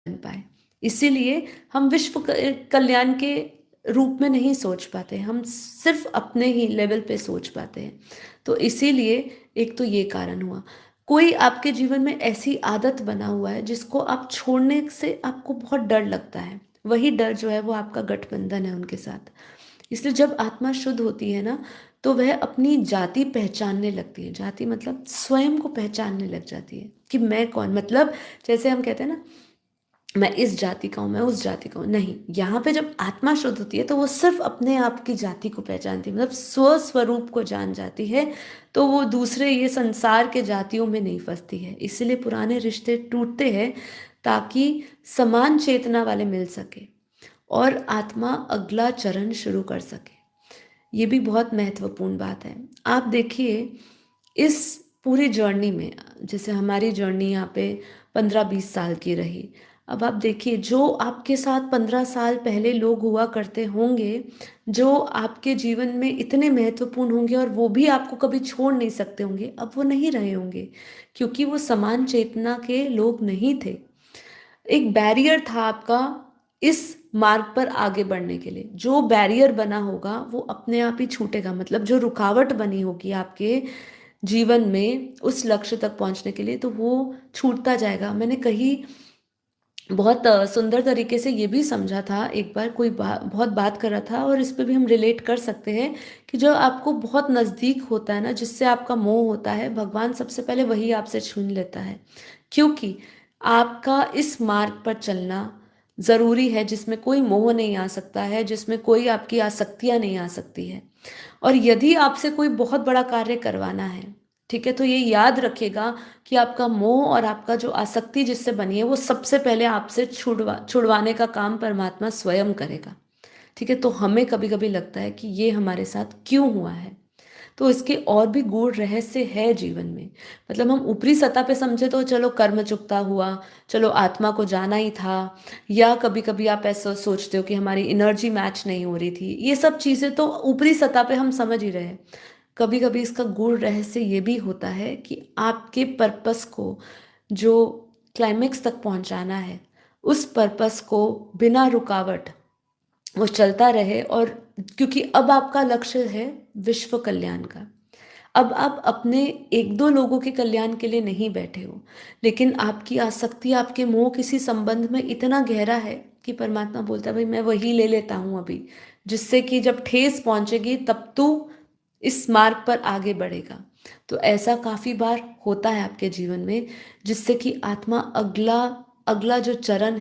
बन पाए। इसीलिए हम विश्व कल्याण के रूप में नहीं सोच पाते, हम सिर्फ अपने ही लेवल पे सोच पाते हैं। तो इसीलिए एक तो ये कारण हुआ। कोई आपके जीवन में ऐसी आदत बना हुआ है जिसको आप छोड़ने से आपको बहुत डर लगता है, वही डर जो है वो आपका गठबंधन है उनके साथ। इसलिए जब आत्मा शुद्ध होती है ना, तो वह अपनी जाति पहचानने लगती है। जाति मतलब स्वयं को पहचानने लग जाती है कि मैं कौन, मतलब जैसे हम कहते हैं ना, मैं इस जाति का हूँ, मैं उस जाति का हूँ। नहीं, यहाँ पे जब आत्मा शुद्ध होती है तो वो सिर्फ अपने आप की जाति को पहचानती है, मतलब स्वस्वरूप को जान जाती है। तो वो दूसरे ये संसार के जातियों में नहीं फंसती है। इसलिए पुराने रिश्ते टूटते हैं ताकि समान चेतना वाले मिल सके और आत्मा अगला चरण शुरू कर सके। ये भी बहुत महत्वपूर्ण बात है। आप देखिए, इस पूरी जर्नी में, जैसे हमारी जर्नी यहाँ पे 15-20 साल की रही। अब आप देखिए, जो आपके साथ 15 साल पहले लोग हुआ करते होंगे, जो आपके जीवन में इतने महत्वपूर्ण होंगे और वो भी आपको कभी छोड़ नहीं सकते होंगे, अब वो नहीं रहे होंगे, क्योंकि वो समान चेतना के लोग नहीं थे। एक बैरियर था आपका इस मार्ग पर आगे बढ़ने के लिए। जो बैरियर बना होगा वो अपने आप ही छूटेगा, मतलब जो रुकावट बनी होगी आपके जीवन में उस लक्ष्य तक पहुंचने के लिए, तो वो छूटता जाएगा। मैंने कहीं बहुत सुंदर तरीके से ये भी समझा था, एक बार कोई बहुत बात कर रहा था, और इस पे भी हम रिलेट कर सकते हैं कि जो आपको बहुत नज़दीक होता है ना, जिससे आपका मोह होता है, भगवान सबसे पहले वही आपसे छीन लेता है। क्योंकि आपका इस मार्ग पर चलना ज़रूरी है, जिसमें कोई मोह नहीं आ सकता है, जिसमें कोई आपकी आसक्तियाँ नहीं आ सकती है। और यदि आपसे कोई बहुत बड़ा कार्य करवाना है, ठीक है, तो ये याद रखेगा कि आपका मोह और आपका जो आसक्ति जिससे बनी है, वो सबसे पहले आपसे छुड़वाने का काम परमात्मा स्वयं करेगा। ठीक है, तो हमें कभी कभी लगता है कि ये हमारे साथ क्यों हुआ है, तो इसके और भी गूढ़ रहस्य है जीवन में। मतलब हम ऊपरी सतह पे समझे तो चलो कर्म चुकता हुआ, चलो आत्मा को जाना ही था, या कभी कभी आप ऐसा सोचते हो कि हमारी एनर्जी मैच नहीं हो रही थी, ये सब चीज़ें तो ऊपरी सतह पे हम समझ ही रहे हैं। कभी कभी इसका गूढ़ रहस्य ये भी होता है कि आपके पर्पस को, जो क्लाइमेक्स तक पहुंचाना है, उस पर्पस को बिना रुकावट वो चलता रहे। और क्योंकि अब आपका लक्ष्य है विश्व कल्याण का, अब आप अपने एक दो लोगों के कल्याण के लिए नहीं बैठे हो, लेकिन आपकी आसक्ति, आपके मोह किसी संबंध में इतना गहरा है कि परमात्मा बोलता है भाई मैं वही ले लेता हूँ अभी, जिससे कि जब ठेस पहुंचेगी तब तू इस मार्ग पर आगे बढ़ेगा। तो ऐसा काफी बार होता है आपके जीवन में, जिससे कि आत्मा अगला अगला जो चरण